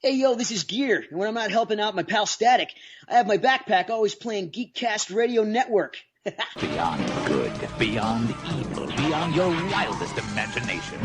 Hey yo, this is Gear, and when I'm not helping out my pal Static, I have my backpack always playing GeekCast Radio Network. Beyond good, beyond evil, beyond your wildest imagination.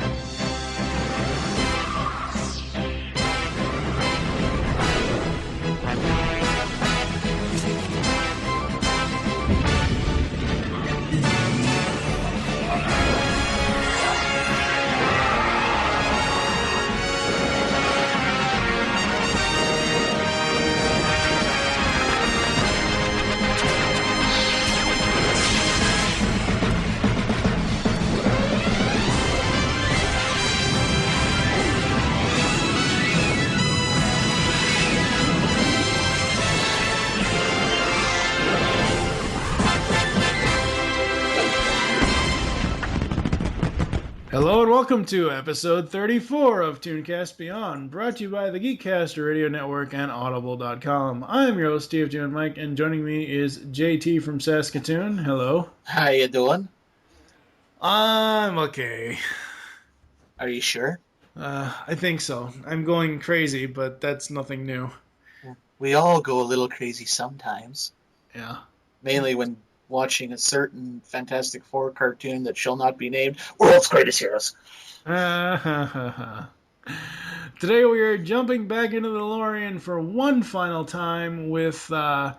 Hello and welcome to episode 34 of ToonCast Beyond, brought to you by the GeekCast Radio Network and Audible.com. I'm your host, Steve Jim Mike, and joining me is JT from Saskatoon. Hello. How you doing? I'm okay. Are you sure? I think so. I'm going crazy, but that's nothing new. We all go a little crazy sometimes. Yeah. Mainly when watching a certain Fantastic Four cartoon that shall not be named, World's Greatest Heroes. Today we are jumping back into the Delorean for one final time with our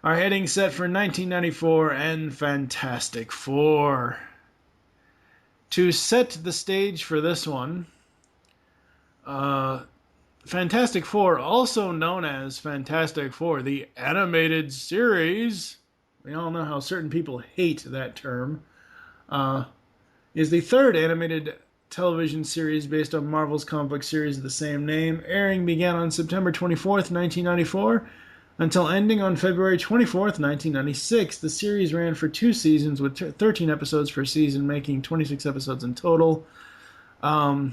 heading set for 1994 and Fantastic Four. To set the stage for this one, Fantastic Four, also known as Fantastic Four, the animated series, we all know how certain people hate that term, is the third animated television series based on Marvel's comic book series of the same name. Airing began on September 24th, 1994, until ending on February 24th, 1996. The series ran for 2 seasons with 13 episodes per season, making 26 episodes in total. I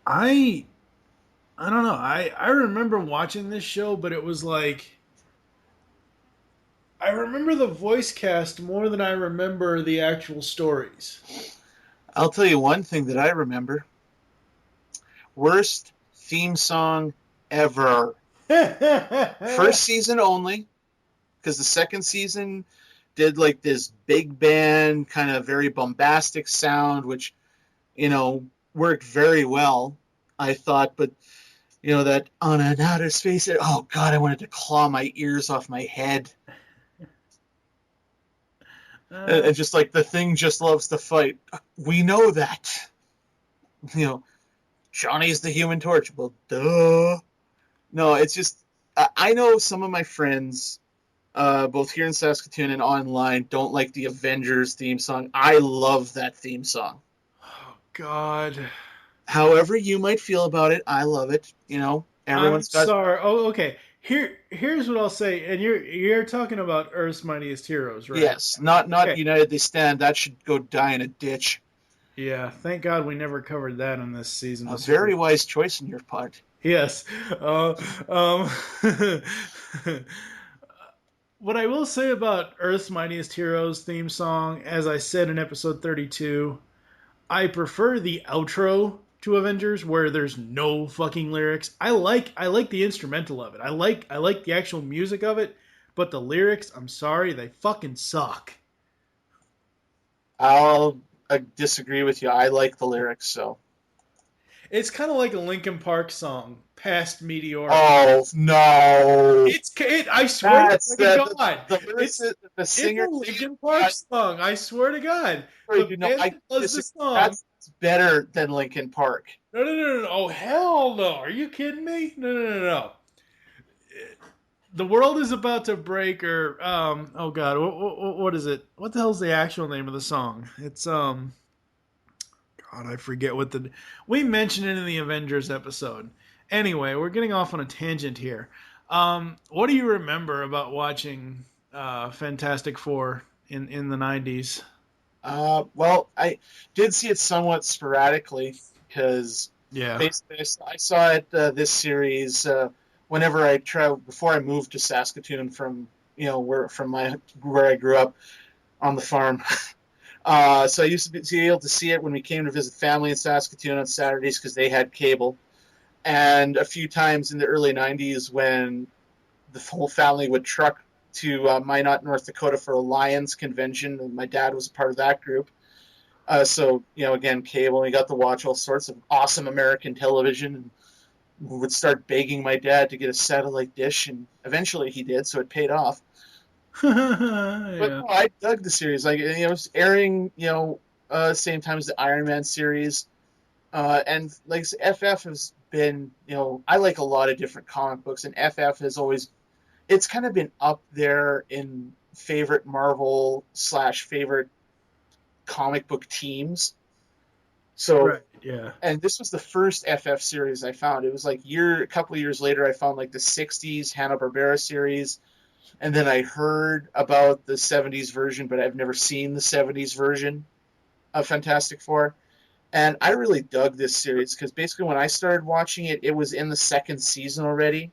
don't know. I remember watching this show, but it was like, I remember the voice cast more than I remember the actual stories. I'll tell you one thing that I remember. Worst theme song ever. First season only, because the second season did like this big band, kind of very bombastic sound, which, worked very well, I thought. But, that on an outer space, oh God, I wanted to claw my ears off my head. And just like the Thing just loves to fight. We know that. Johnny's the Human Torch. Well, duh. No, it's just, I know some of my friends, both here in Saskatoon and online, don't like the Avengers theme song. I love that theme song. Oh, God. However you might feel about it, I love it. Everyone's got... Sorry. Oh, okay. Here's what I'll say, and you're talking about Earth's Mightiest Heroes, right? Yes, not Okay. United They Stand. That should go die in a ditch. Yeah, thank God we never covered that in this season. A very wise choice on your part. Yes. What I will say about Earth's Mightiest Heroes theme song, as I said in episode 32, I prefer the outro to Avengers where there's no fucking lyrics. I like the instrumental of it. I like the actual music of it, but the lyrics, I'm sorry, they fucking suck. I'll disagree with you. I like the lyrics, so. It's kind of like a Linkin Park song, Past Meteor. Oh, no. I swear to God. The singer. It's a Linkin Park song. I swear to God. That's better than Linkin Park. No. Oh, hell no. Are you kidding me? No. The world is about to break, or, oh God, what is it? What the hell's the actual name of the song? It's, God, I forget we mentioned it in the Avengers episode. Anyway, we're getting off on a tangent here. What do you remember about watching Fantastic Four in the 90s? Well, I did see it somewhat sporadically because basically I saw it this series whenever I traveled before I moved to Saskatoon from where I grew up on the farm. So I used to be able to see it when we came to visit family in Saskatoon on Saturdays because they had cable. And a few times in the early 90s when the whole family would truck to Minot, North Dakota for a Lions convention, and my dad was a part of that group. So, again, cable, we got to watch all sorts of awesome American television, and we would start begging my dad to get a satellite dish, and eventually he did, so it paid off. Yeah. But no, I dug the series. Like, it was airing, same time as the Iron Man series. And like FF has been, I like a lot of different comic books, and FF has always, it's kind of been up there in favorite Marvel / favorite comic book teams. So, Right, yeah. and this was the first FF series I found. It was like a couple of years later, I found like the 60s Hanna-Barbera series. And then I heard about the 70s version, but I've never seen the 70s version of Fantastic Four. And I really dug this series because basically when I started watching it, it was in the second season already.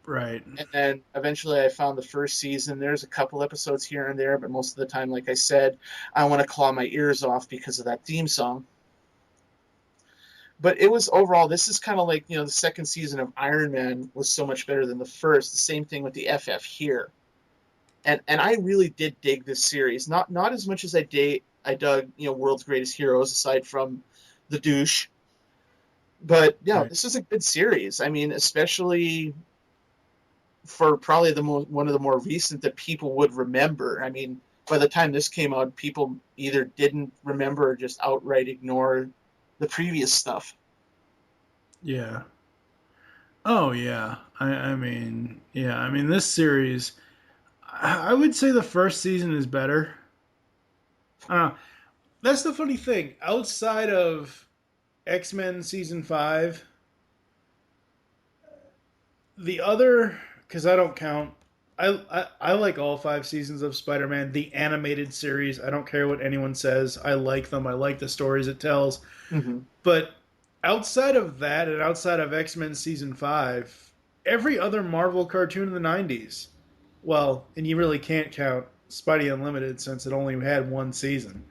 Right. And then eventually I found the first season. There's a couple episodes here and there, but most of the time, like I said, I want to claw my ears off because of that theme song. But it was overall, this is kind of like, the second season of Iron Man was so much better than the first. The same thing with the FF here. And I really did dig this series. Not as much as I dug, World's Greatest Heroes, aside from the douche. But, Right. This is a good series. I mean, especially for probably one of the more recent that people would remember. I mean, by the time this came out, people either didn't remember or just outright ignore the previous stuff. Yeah. Oh, yeah. I mean, yeah. I mean, this series, I would say the first season is better. That's the funny thing. Outside of X-Men season 5, the other, because I don't count, I like all 5 seasons of Spider-Man, the animated series. I don't care what anyone says. I like them. I like the stories it tells. Mm-hmm. But outside of that and outside of X-Men season 5, every other Marvel cartoon in the 90s, well, and you really can't count Spidey Unlimited since it only had one season.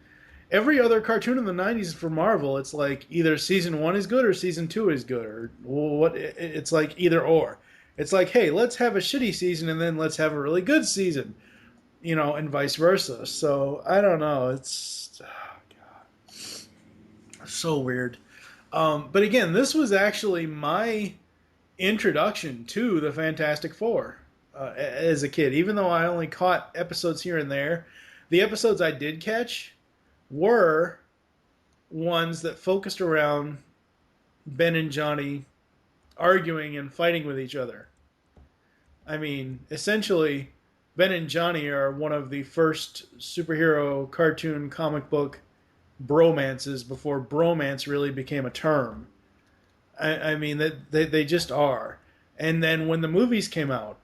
Every other cartoon in the 90s for Marvel, it's like either season 1 is good or season 2 is good, or what, it's like either or. It's like, hey, let's have a shitty season and then let's have a really good season, and vice versa. So I don't know. It's so weird. But again, this was actually my introduction to the Fantastic Four as a kid. Even though I only caught episodes here and there, the episodes I did catch were ones that focused around Ben and Johnny arguing and fighting with each other. I mean, essentially, Ben and Johnny are one of the first superhero cartoon comic book bromances before bromance really became a term. I mean, they just are. And then when the movies came out,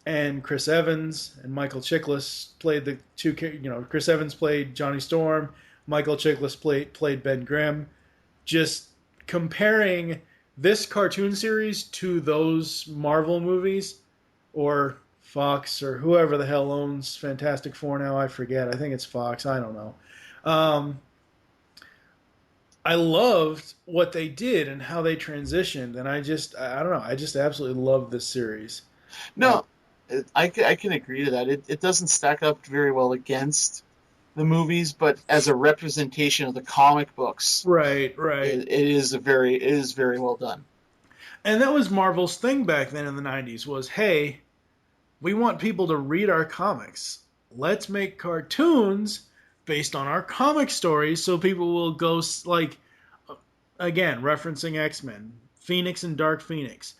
and Chris Evans and Michael Chiklis played the two, Chris Evans played Johnny Storm, Michael Chiklis played Ben Grimm, just comparing this cartoon series to those Marvel movies, or Fox, or whoever the hell owns Fantastic Four now, I forget. I think it's Fox. I don't know. I loved what they did and how they transitioned, and I don't know. I just absolutely love this series. No, I can agree to that. It doesn't stack up very well against the movies, but as a representation of the comic books, right, it is very well done. And that was Marvel's thing back then in the 90s was, hey, we want people to read our comics. Let's make cartoons based on our comic stories so people will go, like, again, referencing X-Men, Phoenix and Dark Phoenix.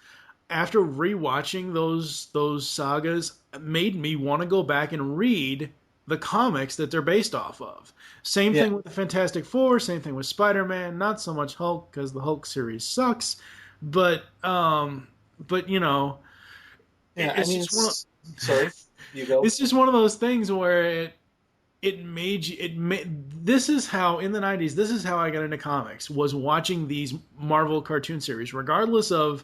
After rewatching those sagas, it made me want to go back and read the comics that they're based off of. Same thing with the Fantastic Four, same thing with Spider-Man, not so much Hulk because the Hulk series sucks, but sorry, you go. It's just one of those things where this is how in the 90s, this is how I got into comics, was watching these Marvel cartoon series, regardless of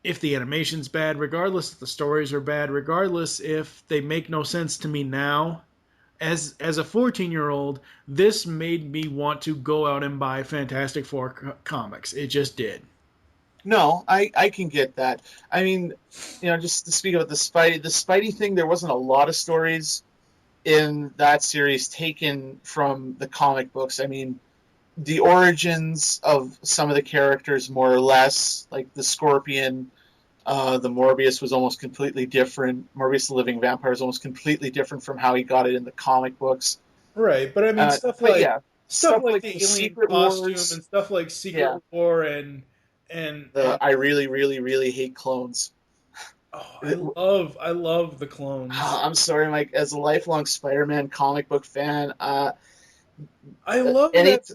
if the animation's bad, regardless if the stories are bad, regardless if they make no sense to me now. As a 14-year-old, this made me want to go out and buy Fantastic Four comics. It just did. No, I can get that. I mean, just to speak about the Spidey thing, there wasn't a lot of stories in that series taken from the comic books. I mean, the origins of some of the characters, more or less, like the Scorpion, the Morbius was almost completely different. Morbius the Living Vampire is almost completely different from how he got it in the comic books. Right, but I mean But yeah, stuff stuff like like the the alien Secret costume Wars. and stuff like Secret Yeah, War and I really, really, really hate clones. oh, I love the clones. I'm sorry, Mike. As a lifelong Spider-Man comic book fan, I love any that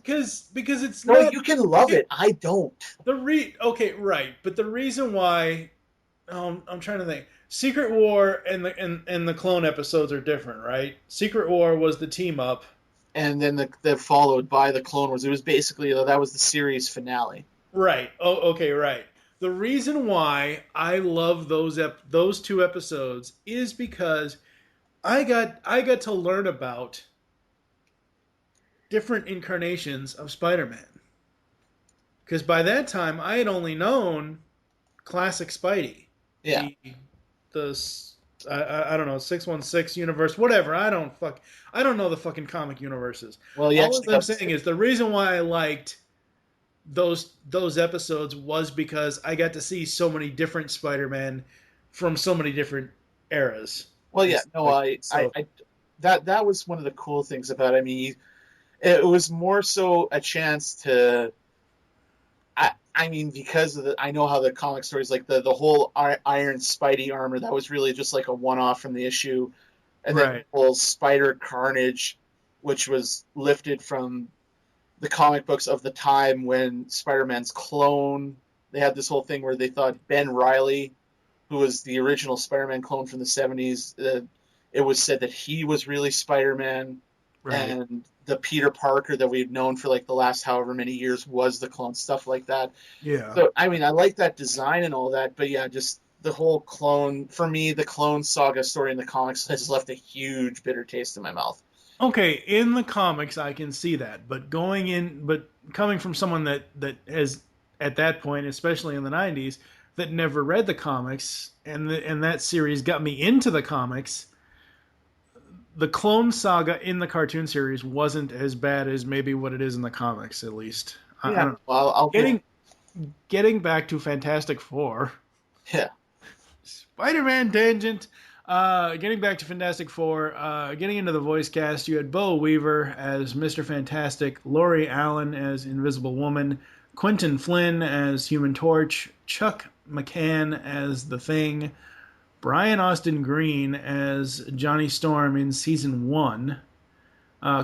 because it's no, not you can love it. I don't. okay, right, but the reason why I'm trying to think. Secret War and the clone episodes are different, right? Secret War was the team up. And then the followed by the Clone Wars. It was basically that was the series finale. Right. Oh, okay, right. The reason why I love those two episodes is because I got to learn about different incarnations of Spider-Man. Because by that time I had only known classic Spidey, Yeah. the I don't know 616 universe, whatever. I don't know the fucking comic universes. Well, you All actually I'm got saying is the reason why I liked those episodes was because I got to see so many different Spider-Man from so many different eras. well, And yeah. stuff No, like so that was one of the cool things about it. I mean, it was more so a chance to. I mean, because I know how the comic stories, like the whole Iron Spidey armor, that was really just like a one-off from the issue, and then right. the whole Spider Carnage, which was lifted from the comic books of the time when Spider-Man's clone. They had this whole thing where they thought Ben Reilly, who was the original Spider-Man clone from the 70s, it was said that he was really Spider-Man, Right. and the Peter Parker that we've known for like the last however many years was the clone, stuff like that. Yeah. So, I mean, I like that design and all that, but yeah, just the whole clone, for me, the clone saga story in the comics has left a huge bitter taste in my mouth. Okay, in the comics I can see that, but coming from someone that has at that point, especially in the 90s, that never read the comics and that series got me into the comics, the Clone Saga in the cartoon series wasn't as bad as maybe what it is in the comics, at least. I Yeah, don't know. well, I'll give, Getting back to Fantastic Four, yeah. Spider-Man tangent. Getting back to Fantastic Four, getting into the voice cast, you had Bo Weaver as Mr. Fantastic, Laurie Allen as Invisible Woman, Quentin Flynn as Human Torch, Chuck McCann as The Thing, Brian Austin Green as Johnny Storm in Season 1.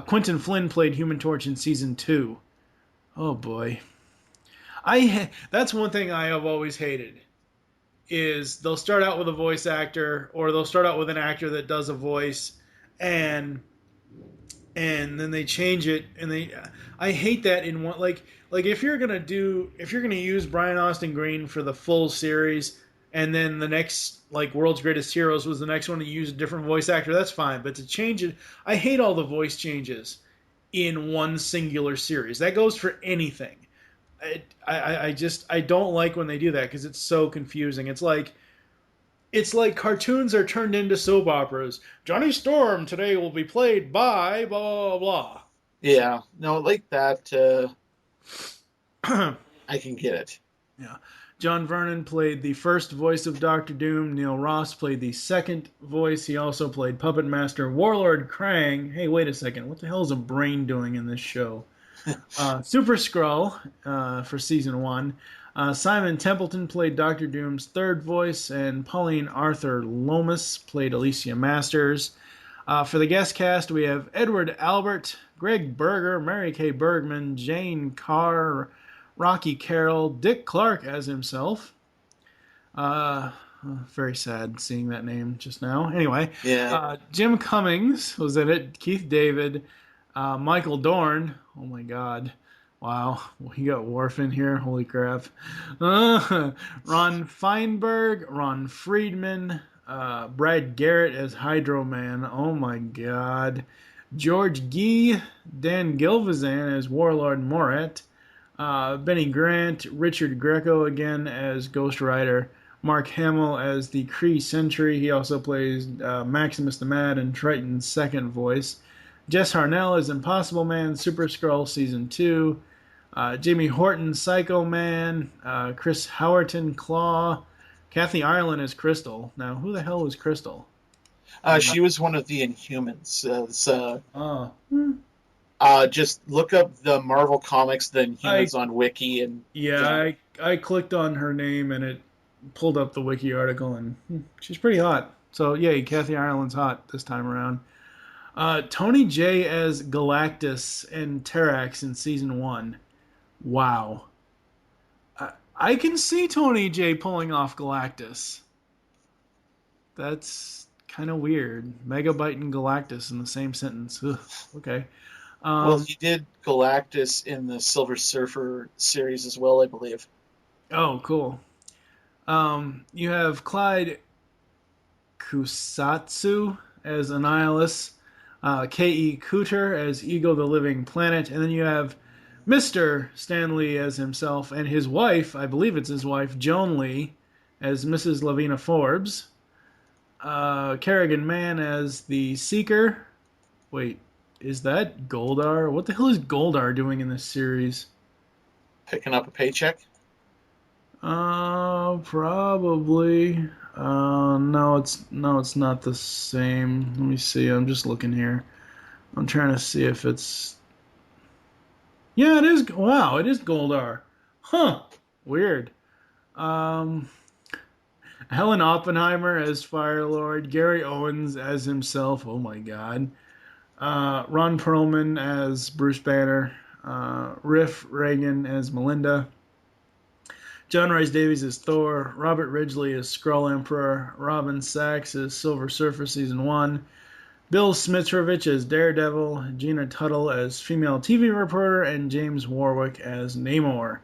Quentin Flynn played Human Torch in Season 2. Oh boy. That's one thing I have always hated is they'll start out with a voice actor or they'll start out with an actor that does a voice and then they change it and I hate that in one like if you're going to use Brian Austin Green for the full series and then the next like World's Greatest Heroes was the next one to use a different voice actor, that's fine, but to change it, I hate all the voice changes in one singular series. That goes for anything. I don't like when they do that because it's so confusing. It's like cartoons are turned into soap operas. Johnny Storm today will be played by blah blah blah. Yeah, no, like that. I can get it. Yeah. John Vernon played the first voice of Doctor Doom. Neil Ross played the second voice. He also played Puppet Master Warlord Krang. Hey, wait a second. What the hell is a brain doing in this show? Super Skrull for Season 1. Simon Templeton played Doctor Doom's third voice, and Pauline Arthur Lomas played Alicia Masters. For the guest cast, we have Edward Albert, Greg Berger, Mary Kay Bergman, Jane Carr, Rocky Carroll, Dick Clark as himself. Very sad seeing that name just now. Anyway, Yeah. Jim Cummings was in it, Keith David, Michael Dorn. Oh my God. Wow, he got Worf in here. Holy crap. Ron Feinberg, Ron Friedman, Brad Garrett as Hydro Man. Oh my God. George Gee, Dan Gilvezan as Warlord Morat, Benny Grant, Richard Greco again as Ghost Rider, Mark Hamill as the Kree Sentry. He also plays Maximus the Mad and Triton's second voice. Jess Harnell as Impossible Man, Super Skrull Season 2. Jamie Horton, Psycho Man. Chris Howerton, Claw. Kathy Ireland as Crystal. Now, who the hell was Crystal? She was one of the Inhumans. Hmm. Just look up the Marvel Comics, the Inhumans on Wiki, and I clicked on her name and it pulled up the Wiki article, and she's pretty hot. So yay, Kathy Ireland's hot this time around. Tony J as Galactus and Terrax in season 1. Wow. I can see Tony J pulling off Galactus. That's kind of weird. Megabyte and Galactus in the same sentence. Ugh, okay. Well, he did Galactus in the Silver Surfer series as well, I believe. Oh, cool. You have Clyde Kusatsu as Annihilus, K.E. Cooter as Ego the Living Planet, and then you have Mr. Stan Lee as himself, and his wife, I believe it's his wife, Joan Lee, as Mrs. Lavina Forbes, Kerrigan Mann as the Seeker. Wait, is that Goldar? What the hell is Goldar doing in this series? Picking up a paycheck? Probably. No, it's not the same. Let me see. I'm just looking here. I'm trying to see if it's. Yeah, it is. Wow, it is Goldar. Huh. Weird. Helen Oppenheimer as Firelord. Gary Owens as himself. Oh my God. Ron Perlman as Bruce Banner. Riff Reagan as Melinda. John Rhys Davies as Thor, Robert Ridgely as Skrull Emperor, Robin Sachs as Silver Surfer Season 1, Bill Smitrovich as Daredevil, Gina Tuttle as female TV reporter, and James Warwick as Namor.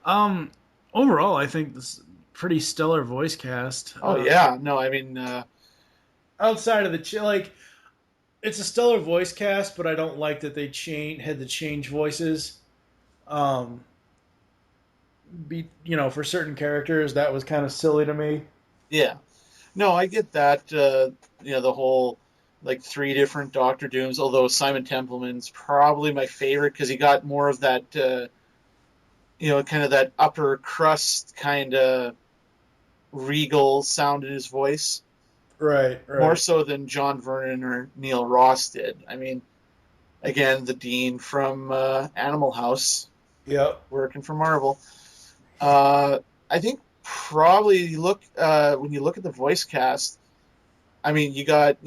Overall, I think this is a pretty stellar voice cast. Oh, yeah. No, I mean... outside of the... it's a stellar voice cast, but I don't like that they had to change voices. For certain characters, that was kind of silly to me. Yeah. No, I get that. The whole, 3 different Doctor Dooms, although Simon Templeman's probably my favorite because he got more of that, kind of that upper crust kind of regal sound in his voice. Right. More so than John Vernon or Neil Ross did. I mean, again, the Dean from Animal House. Yep. Working for Marvel. I think probably when you look at the voice cast, I mean, you got,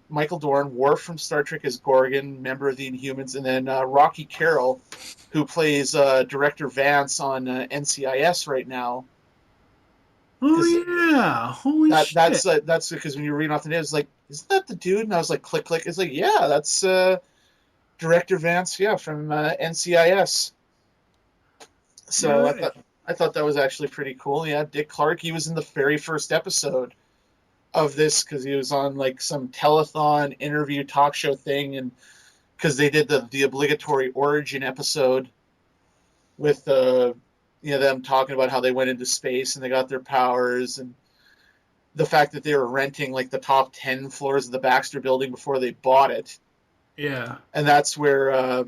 Michael Dorn, Worf from Star Trek as Gorgon, member of the Inhumans, and then Rocky Carroll, who plays Director Vance on NCIS right now. Oh, yeah. Holy shit. That's because when you read off the name, it's like, isn't that the dude? And I was like, click, click. It's like, yeah, that's Director Vance, from NCIS. So right. I thought that was actually pretty cool. Yeah, Dick Clark, he was in the very first episode of this because he was on some telethon interview talk show thing, and because they did the obligatory origin episode with them talking about how they went into space and they got their powers, and the fact that they were renting the top 10 floors of the Baxter Building before they bought it. Yeah, and that's where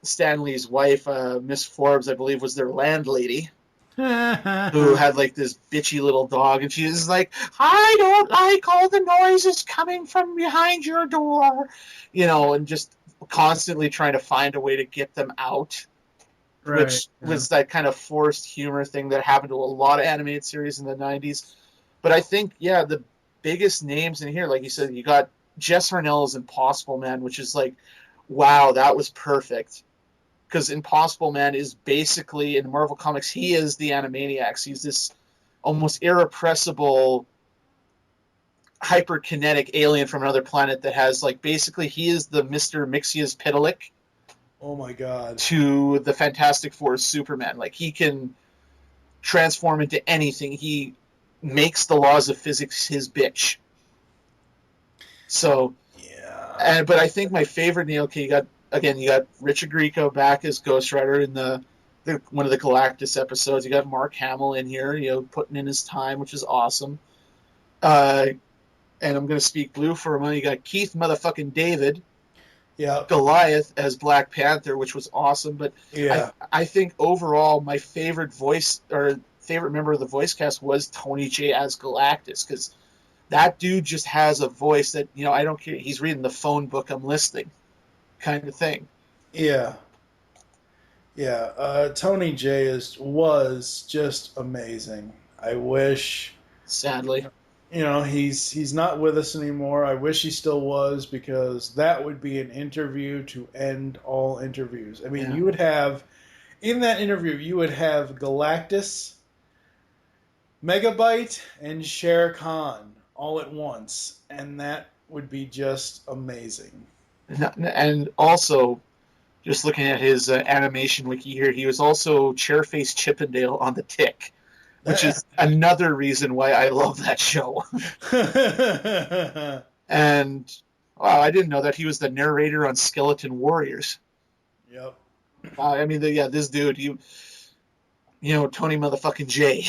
Stanley's wife, Miss Forbes, I believe, was their landlady. Who had this bitchy little dog, and she was like, I don't like all the noises coming from behind your door, and just constantly trying to find a way to get them out, right, which was that kind of forced humor thing that happened to a lot of animated series in the 90s. But I think, the biggest names in here, like you said, you got Jess Harnell as Impossible Man, which is wow, that was perfect. Because Impossible Man is basically, in Marvel Comics, he is the Animaniacs. He's this almost irrepressible, hyperkinetic alien from another planet that has, basically, he is the Mr. Mxyzptlk. Oh my God. To the Fantastic Four's Superman. He can transform into anything. He makes the laws of physics his bitch. So, yeah. But I think my favorite, you got Richard Grieco back as Ghost Rider in the one of the Galactus episodes. You got Mark Hamill in here, putting in his time, which is awesome. And I'm going to speak blue for a moment. You got Keith motherfucking David, Yeah. Goliath as Black Panther, which was awesome. But Yeah. I think overall my favorite member of the voice cast was Tony J as Galactus, because that dude just has a voice that, I don't care. He's reading the phone book I'm listing kind of thing. Yeah. Yeah. Tony J was just amazing. I wish, Sadly. he's not with us anymore. I wish he still was, because that would be an interview to end all interviews. I mean, Yeah. you would have, in that interview, you would have Galactus, Megabyte, and Shere Khan all at once, and that would be just amazing. And also, just looking at his animation wiki here, he was also Chairface Chippendale on The Tick, which is another reason why I love that show. And wow, I didn't know that he was the narrator on Skeleton Warriors. Yep. I mean, this dude, Tony motherfucking J.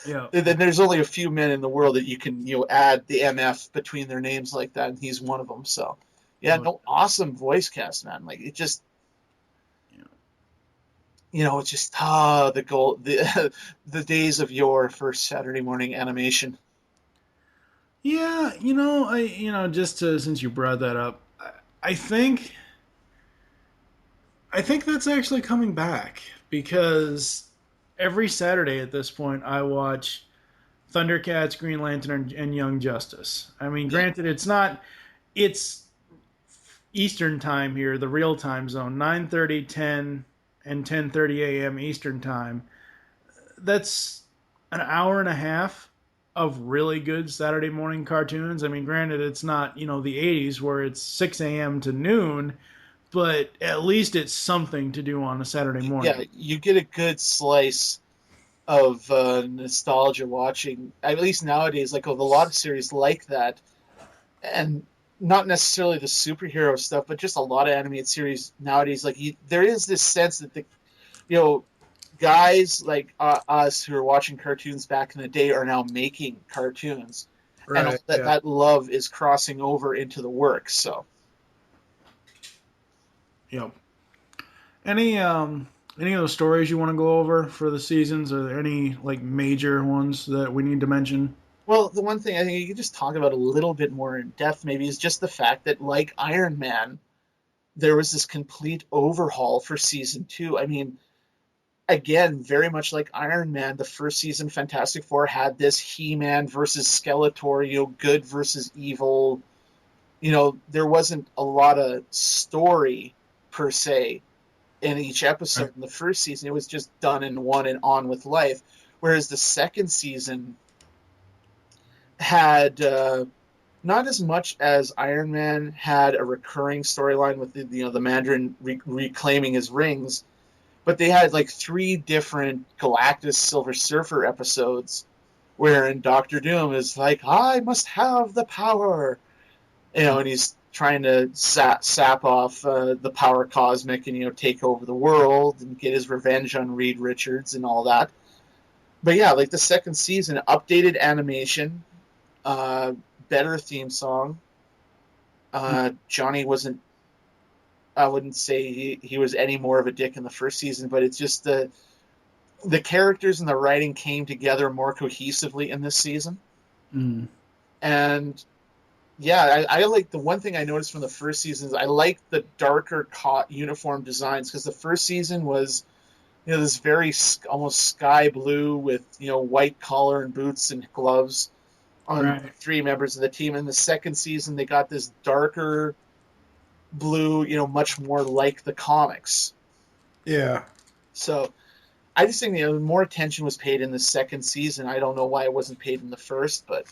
Yeah. There's only a few men in the world that you can add the MF between their names like that, and he's one of them. So yeah, no, awesome voice cast, man. Like, it just, it's just the days of yore for Saturday morning animation. Yeah, since you brought that up, I think that's actually coming back, because every Saturday at this point I watch Thundercats, Green Lantern, and Young Justice. I mean, granted, it's Eastern time here, the real time zone, 9:30, 10, and 10:30 a.m. Eastern time. That's an hour and a half of really good Saturday morning cartoons. I mean, granted, it's not, the 80s where it's 6 a.m. to noon, but at least it's something to do on a Saturday morning. Yeah, you get a good slice of nostalgia watching, at least nowadays, like with a lot of series like that, and not necessarily the superhero stuff, but just a lot of animated series nowadays. Like, there is this sense that guys like us who are watching cartoons back in the day are now making cartoons, Right, and that love is crossing over into the work. So, yep. Any of those stories you want to go over for the seasons? Are there any like major ones that we need to mention? well, the one thing I think you could just talk about a little bit more in depth maybe is just the fact that, like Iron Man, there was this complete overhaul for season 2. I mean, again, very much like Iron Man, the first season Fantastic Four had this He-Man versus Skeletor, good versus evil. There wasn't a lot of story per se in each episode in the first season. It was just done in one and on with life. Whereas the second season had not as much as Iron Man had a recurring storyline with the Mandarin reclaiming his rings, but they had like 3 different Galactus Silver Surfer episodes wherein Doctor Doom is like, I must have the power, and he's trying to sap off the power cosmic and take over the world and get his revenge on Reed Richards and all that. But yeah, like the second season, updated animation, better theme song. Johnny wasn't, I wouldn't say he was any more of a dick in the first season, but it's just the characters and the writing came together more cohesively in this season. Mm. And yeah, I like, the one thing I noticed from the first season is I like the darker uniform designs, because the first season was this very almost sky blue with white collar and boots and gloves on 3 members of the team. In the second season, they got this darker blue, much more like the comics. Yeah. So I just think more attention was paid in the second season. I don't know why it wasn't paid in the first, but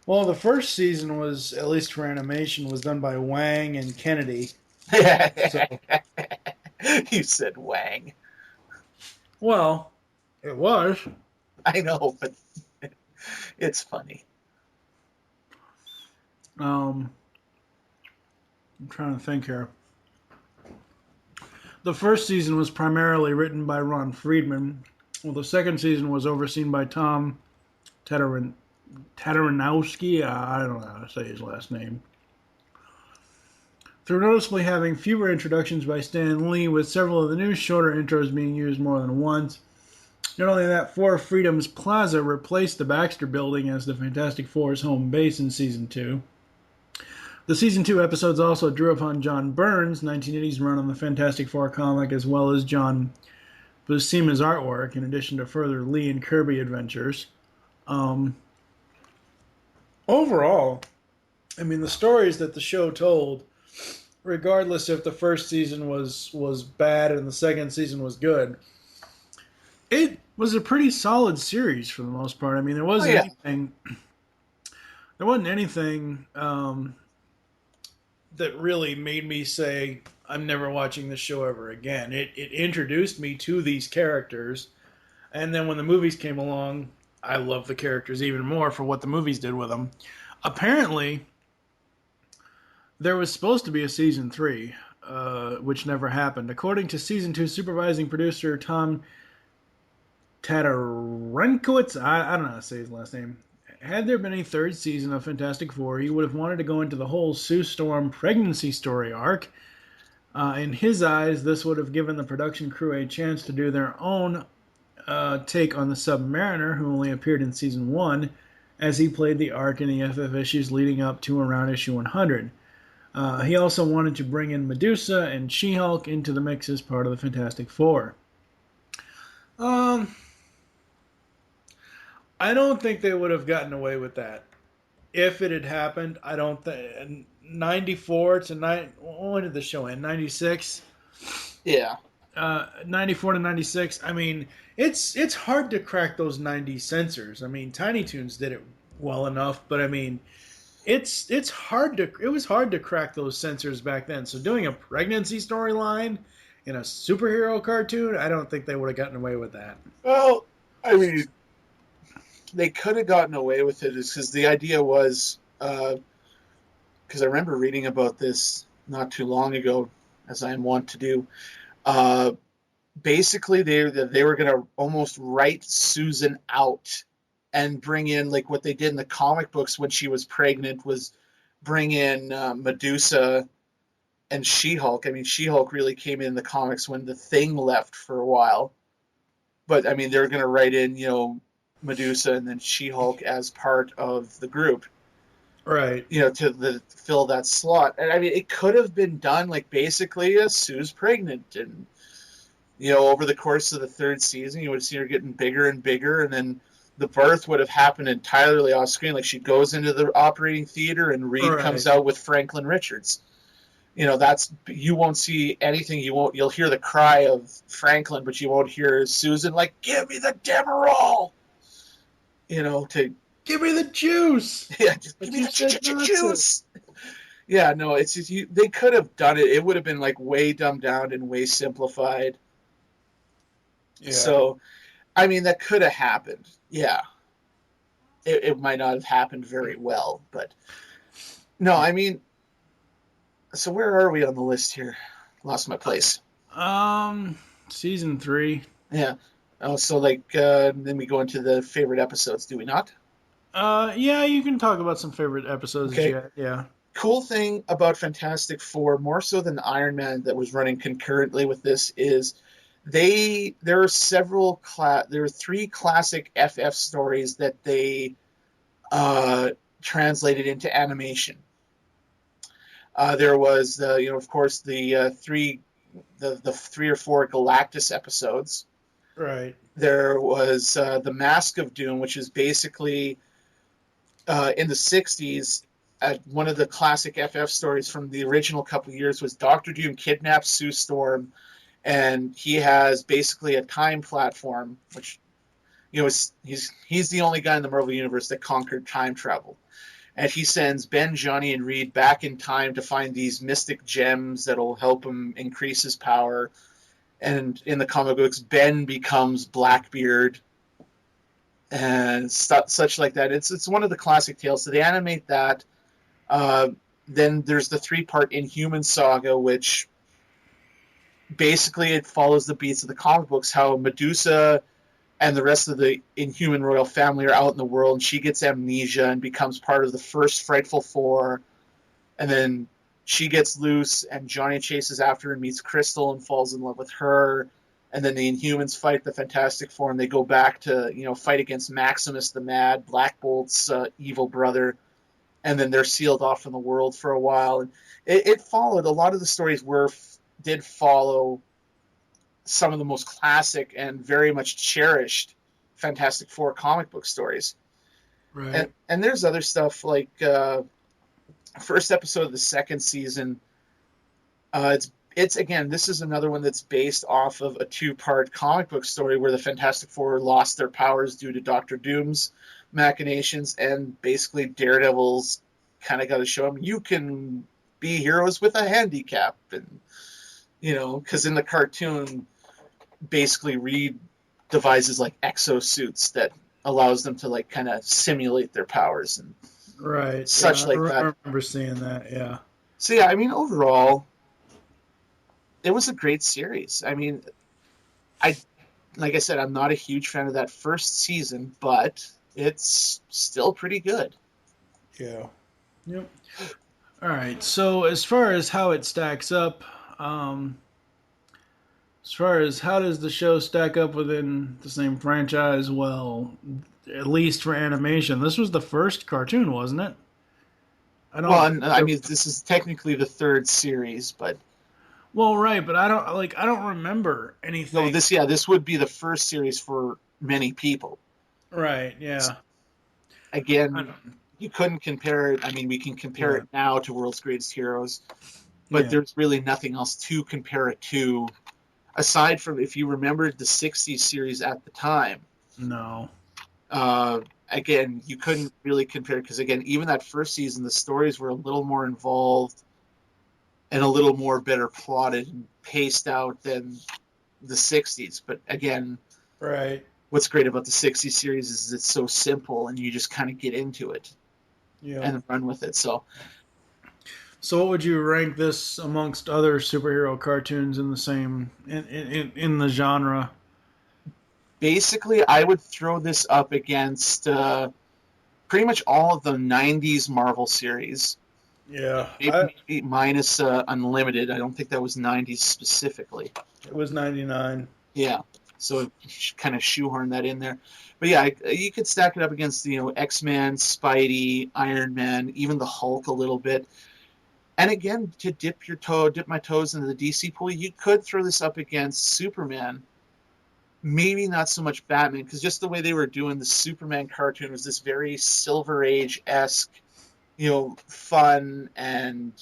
Well, the first season was, at least for animation, was done by Wang and Kennedy. So. You said Wang. Well, it was. I know, but it's funny. I'm trying to think here. The first season was primarily written by Ron Friedman, while the second season was overseen by Tom Tataranowski. I don't know how to say his last name. Through noticeably having fewer introductions by Stan Lee, with several of the new shorter intros being used more than once. Not only that, Four Freedoms Plaza replaced the Baxter Building as the Fantastic Four's home base in Season 2. The Season 2 episodes also drew upon John Byrne's 1980s run on the Fantastic Four comic, as well as John Buscema's artwork, in addition to further Lee and Kirby adventures. Overall, I mean, the stories that the show told, regardless if the first season was bad and the second season was good, it was a pretty solid series for the most part. I mean, there wasn't anything that really made me say, I'm never watching this show ever again. It introduced me to these characters, and then when the movies came along, I loved the characters even more for what the movies did with them. Apparently, there was supposed to be a Season 3, which never happened. According to Season 2 supervising producer Tom Tatarenkowitz, I don't know how to say his last name, had there been a third season of Fantastic Four, he would have wanted to go into the whole Sue Storm pregnancy story arc. In his eyes, this would have given the production crew a chance to do their own take on the Submariner, who only appeared in Season 1, as he played the arc in the FF issues leading up to around issue 100. He also wanted to bring in Medusa and She-Hulk into the mix as part of the Fantastic Four. I don't think they would have gotten away with that. If it had happened, I don't think... 94 to... when did the show end? 96? Yeah. 94 to 96. I mean, it's hard to crack those 90 censors. I mean, Tiny Toons did it well enough, but I mean, it was hard to crack those censors back then. So doing a pregnancy storyline in a superhero cartoon, I don't think they would have gotten away with that. Well, I mean, they could have gotten away with it because the idea was, because I remember reading about this not too long ago, as I am wont to do. Basically, they were going to almost write Susan out and bring in, like what they did in the comic books when she was pregnant, was bring in Medusa and She-Hulk. I mean, She-Hulk really came in the comics when the Thing left for a while. But, I mean, they were going to write in, Medusa and then She-Hulk as part of the group. Right. To fill that slot. And, I mean, it could have been done, like, basically, Sue's pregnant. And, over the course of the third season, you would see her getting bigger and bigger. And then the birth would have happened entirely off screen. Like, she goes into the operating theater and Reed comes out with Franklin Richards. You won't see anything. You'll hear the cry of Franklin, but you won't hear Susan like, "Give me the Demerol!" To give me the juice. Yeah, just give me the juice. Yeah, no, it's just, they could have done it. It would have been like way dumbed down and way simplified. Yeah. So, I mean, that could have happened. Yeah, it might not have happened very well, but no, I mean. So where are we on the list here? Lost my place. Season 3. Yeah. Oh, so then we go into the favorite episodes, do we not? Yeah, you can talk about some favorite episodes. Okay. Yeah. Cool thing about Fantastic Four, more so than Iron Man that was running concurrently with this, is there are three classic FF stories that they translated into animation. There was of course the three or four Galactus episodes. Right. There was the Mask of Doom, which is basically in the 60s. One of the classic FF stories from the original couple of years was Dr. Doom kidnaps Sue Storm, and he has basically a time platform, which he's the only guy in the Marvel Universe that conquered time travel. And he sends Ben, Johnny, and Reed back in time to find these mystic gems that'll help him increase his power. And in the comic books, Ben becomes Blackbeard and such like that. It's one of the classic tales. So they animate that. Then there's the 3-part Inhuman saga, which basically it follows the beats of the comic books, how Medusa and the rest of the Inhuman royal family are out in the world, and she gets amnesia and becomes part of the first Frightful Four, and then she gets loose, and Johnny chases after her and meets Crystal and falls in love with her, and then the Inhumans fight the Fantastic Four, and they go back to, fight against Maximus the Mad, Black Bolt's evil brother, and then they're sealed off from the world for a while. And it followed, a lot of the stories did follow some of the most classic and very much cherished Fantastic Four comic book stories. Right. And there's other stuff like first episode of the second season. It's again, this is another one that's based off of a 2-part comic book story where the Fantastic Four lost their powers due to Doctor Doom's machinations, and basically Daredevil's kind of got to show them you can be heroes with a handicap, and because in the cartoon, basically Reed devises like exosuits that allows them to like kind of simulate their powers and such like that. I remember seeing that. Yeah. So yeah, I mean, overall, it was a great series. I mean, like I said, I'm not a huge fan of that first season, but it's still pretty good. Yeah. Yep. All right. So as far as how it stacks up, as far as how does the show stack up within the same franchise, well, at least for animation, this was the first cartoon, wasn't it? I mean, this is technically the third series, but well, right, but I don't remember anything. No, this would be the first series for many people. Right. Yeah. Again, you couldn't compare it. I mean, we can compare it now to World's Greatest Heroes, but there's really nothing else to compare it to, aside from if you remembered the 60s series at the time. No. Again, you couldn't really compare, because again, even that first season, the stories were a little more involved and a little more better plotted and paced out than the 60s. But again, right. What's great about the 60s series is it's so simple and you just kind of get into it and run with it. So what would you rank this amongst other superhero cartoons in the same in the genre? Basically, I would throw this up against pretty much all of the 90s Marvel series. Yeah. Maybe minus Unlimited. I don't think that was 90s specifically. It was 99. Yeah. So kind of shoehorn that in there. But yeah, you could stack it up against, X-Men, Spidey, Iron Man, even the Hulk a little bit. And again, to dip my toes into the DC pool, you could throw this up against Superman. Maybe not so much Batman, because just the way they were doing the Superman cartoon was this very Silver Age-esque, fun, and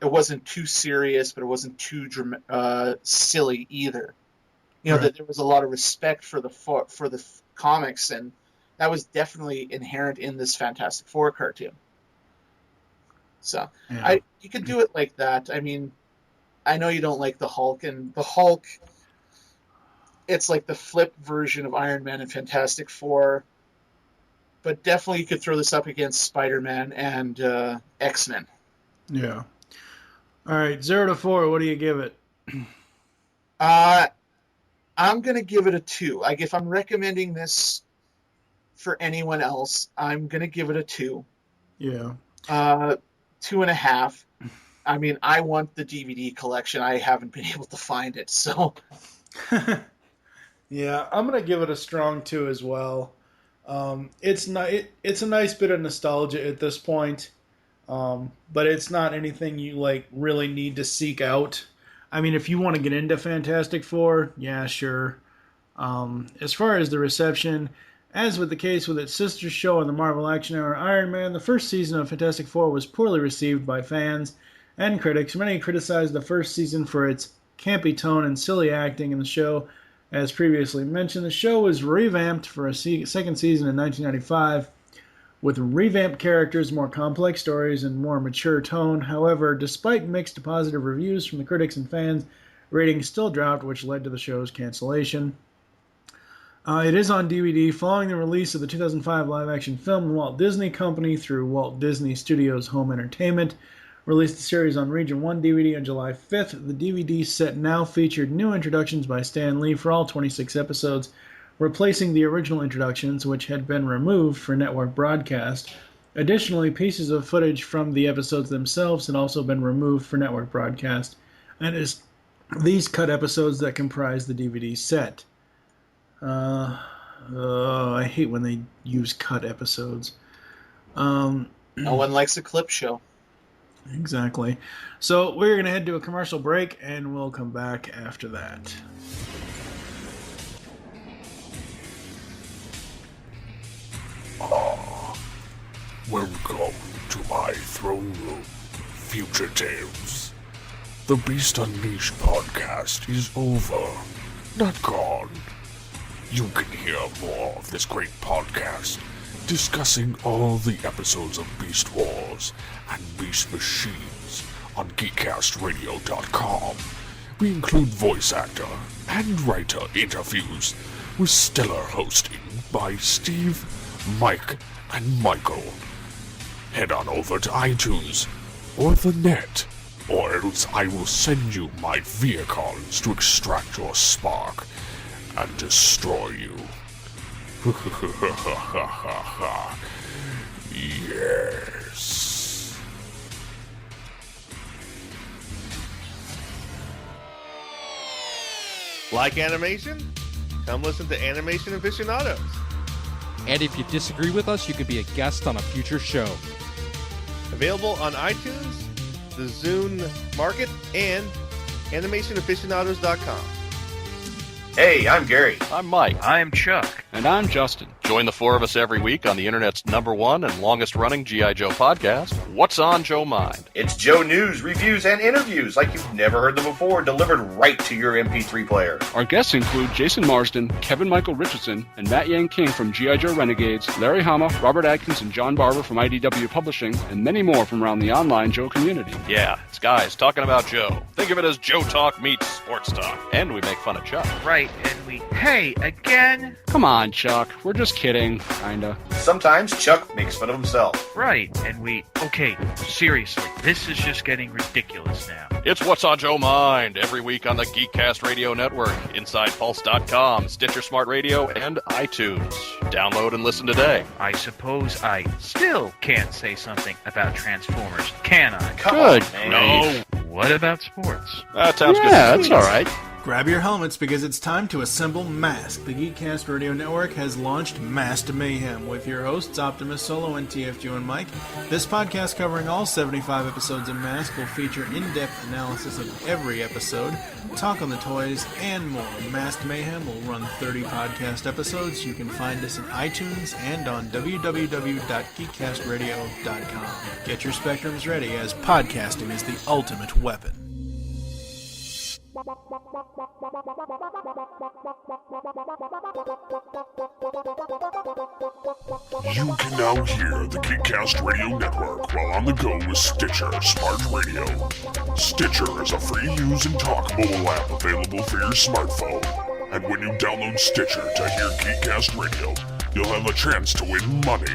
it wasn't too serious, but it wasn't too silly either. That there was a lot of respect for the comics, and that was definitely inherent in this Fantastic Four cartoon. So you could do it like that. I mean, I know you don't like the Hulk, and the Hulk, it's like the flip version of Iron Man and Fantastic Four, but definitely you could throw this up against Spider-Man and X-Men. Yeah. All right, 0 to 4. What do you give it? I'm going to give it a 2. Like, if I'm recommending this for anyone else, I'm going to give it a 2. Yeah. 2.5. I mean, I want the DVD collection. I haven't been able to find it, so. Yeah, I'm going to give it a strong 2 as well. It's a nice bit of nostalgia at this point, but it's not anything you really need to seek out. I mean, if you want to get into Fantastic Four, yeah, sure. As far as the reception, as with the case with its sister show on the Marvel Action Hour, Iron Man, the first season of Fantastic Four was poorly received by fans and critics. Many criticized the first season for its campy tone and silly acting in the show. As previously mentioned, the show was revamped for a second season in 1995 with revamped characters, more complex stories, and more mature tone. However, despite mixed positive reviews from the critics and fans, ratings still dropped, which led to the show's cancellation. It is on DVD following the release of the 2005 live-action film. The Walt Disney Company, through Walt Disney Studios Home Entertainment, released the series on Region 1 DVD on July 5th. The DVD set now featured new introductions by Stan Lee for all 26 episodes, replacing the original introductions, which had been removed for network broadcast. Additionally, pieces of footage from the episodes themselves had also been removed for network broadcast, and it is these cut episodes that comprise the DVD set. I hate when they use cut episodes. No one likes a clip show. Exactly. So we're going to head to a commercial break, and we'll come back after that. Welcome to my throne room, Future Tales. The Beast Unleashed podcast is over, not gone. You can hear more of this great podcast, discussing all the episodes of Beast Wars and Beast Machines on GeekCastRadio.com. We include voice actor and writer interviews with stellar hosting by Steve, Mike, and Michael. Head on over to iTunes or the net, or else I will send you my vehicles to extract your spark and destroy you. Yes. Like animation? Come listen to Animation Aficionados. And if you disagree with us, you could be a guest on a future show. Available on iTunes, the Zune Market, and animationaficionados.com. Hey, I'm Gary. I'm Mike. I'm Chuck. And I'm Justin. Join the four of us every week on the internet's #1 and longest-running G.I. Joe podcast, What's on Joe Mind? It's Joe news, reviews, and interviews like you've never heard them before, delivered right to your MP3 player. Our guests include Jason Marsden, Kevin Michael Richardson, and Matt Yang King from G.I. Joe Renegades, Larry Hama, Robert Adkins, and John Barber from IDW Publishing, and many more from around the online Joe community. Yeah, it's guys talking about Joe. Think of it as Joe Talk meets sports talk. And we make fun of Chuck. Right, and we... Hey, again? Come on, Chuck. We're just kidding, kinda. Sometimes Chuck makes fun of himself. Right, and we... Okay, seriously, this is just getting ridiculous now. It's What's on Joe Mind, every week on the GeekCast Radio Network, InsidePulse.com, Stitcher Smart Radio, and iTunes. Download and listen today. I suppose I still can't say something about Transformers, can I? Good. No. What about sports? That sounds good. Yeah, that's all right. Grab your helmets because it's time to assemble Mask. The Geekcast Radio Network has launched Masked Mayhem with your hosts Optimus Solo and TFG and Mike. This podcast covering all 75 episodes of Mask will feature in-depth analysis of every episode, talk on the toys, and more. Masked Mayhem will run 30 podcast episodes. You can find us in iTunes and on www.geekcastradio.com. Get your spectrums ready as podcasting is the ultimate weapon. You can now hear the GeekCast Radio Network while on the go with Stitcher Smart Radio. Stitcher is a free-use and talk mobile app available for your smartphone. And when you download Stitcher to hear GeekCast Radio, you'll have a chance to win money.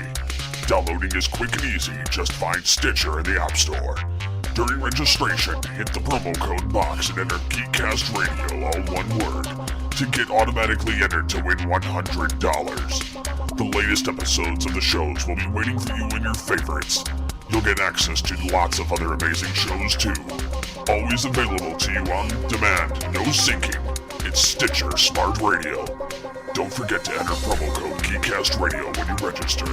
Downloading is quick and easy. Just find Stitcher in the App Store. During registration, hit the promo code box and enter GeekCast Radio, all one word, to get automatically entered to win $100. The latest episodes of the shows will be waiting for you in your favorites. You'll get access to lots of other amazing shows too. Always available to you on demand, no syncing. It's Stitcher Smart Radio. Don't forget to enter promo code GeekCast Radio when you register.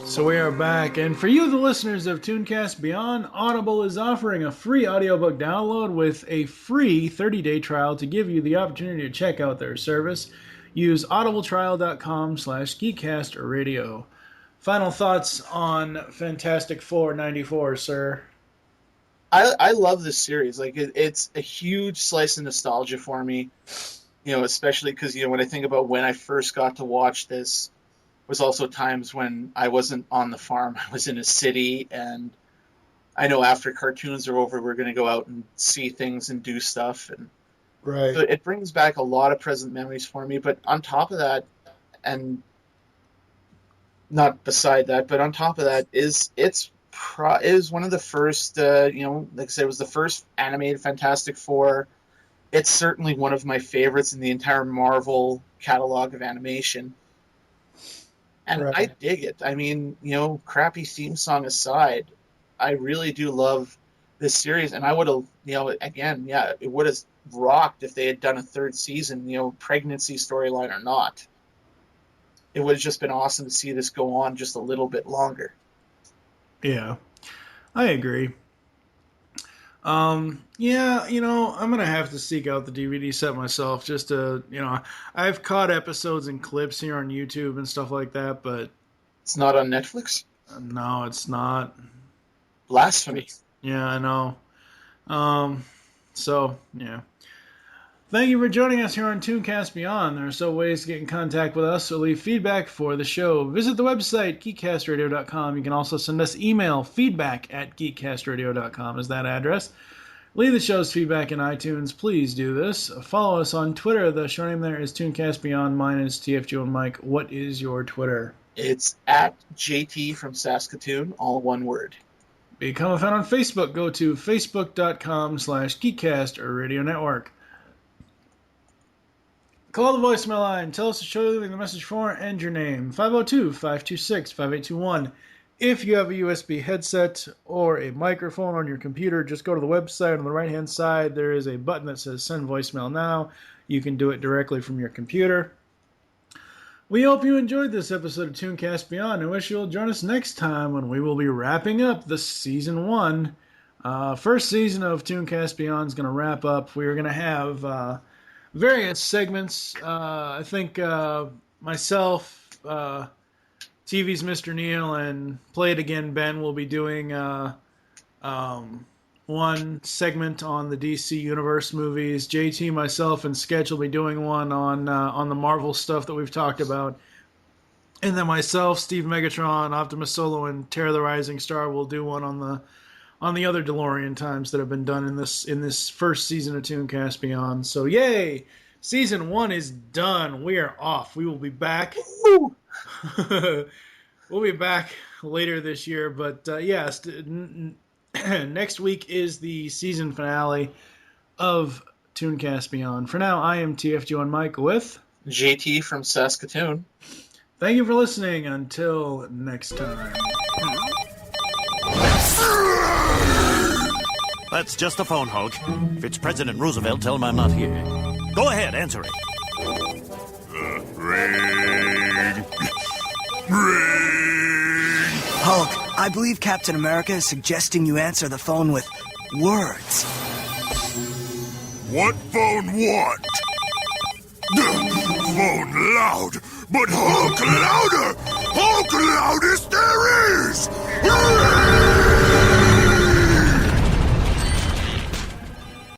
So we are back, and for you, the listeners of ToonCast Beyond, Audible is offering a free audiobook download with a free 30-day trial to give you the opportunity to check out their service. Use audibletrial.com/geekcastradio. Final thoughts on Fantastic Four 94, sir? I love this series. Like it's a huge slice of nostalgia for me. You know, especially because when I think about when I first got to watch this, was also times when I wasn't on the farm. I was in a city, and I know after cartoons are over, we're going to go out and see things and do stuff. And right. So it brings back a lot of present memories for me. But on top of that, and not beside that, but on top of that, is one of the first, like I said, it was the first animated Fantastic Four. It's certainly one of my favorites in the entire Marvel catalog of animation. And Right. I dig it. I mean, crappy theme song aside, I really do love this series. And I would have, it would have rocked if they had done a third season, pregnancy storyline or not. It would have just been awesome to see this go on just a little bit longer. Yeah, I agree. I'm gonna have to seek out the DVD set myself just to, I've caught episodes and clips here on YouTube and stuff like that, but it's not on Netflix? No, it's not. Blasphemy. Yeah, I know. So, yeah. Thank you for joining us here on ToonCast Beyond. There are so ways to get in contact with us, so leave feedback for the show. Visit the website, geekcastradio.com. You can also send us email, feedback@geekcastradio.com is that address. Leave the show's feedback in iTunes. Please do this. Follow us on Twitter. The show name there is ToonCast Beyond. Mine is TFG and Mike. What is your Twitter? It's at JT from Saskatoon, all one word. Become a fan on Facebook. Go to facebook.com/Geekcast or Radio Network. Call the voicemail line. Tell us the show you're leaving the message for and your name. 502-526-5821. If you have a USB headset or a microphone on your computer, just go to the website. On the right-hand side, there is a button that says Send Voicemail Now. You can do it directly from your computer. We hope you enjoyed this episode of ToonCast Beyond and wish you'll join us next time when we will be wrapping up the Season 1. First season of ToonCast Beyond is going to wrap up. We are going to have various segments. I think myself, TV's Mr. Neil, and Play It Again Ben will be doing one segment on the DC Universe movies. JT, myself, and Sketch will be doing one on the Marvel stuff that we've talked about. And then myself, Steve Megatron, Optimus Solo, and Terror the Rising Star will do one on the other Delorean times that have been done in this first season of ToonCast Beyond. So yay! Season 1 is done. We are off. We will be back. We'll be back later this year, but yes, next week is the season finale of ToonCast Beyond. For now, I am TFG and Mike with JT from Saskatoon. Thank you for listening. Until next time. That's just a phone, Hulk. If it's President Roosevelt, tell him I'm not here. Go ahead, answer it. Ring. Hulk, I believe Captain America is suggesting you answer the phone with words. What phone what? Phone loud, but Hulk louder! Hulk loudest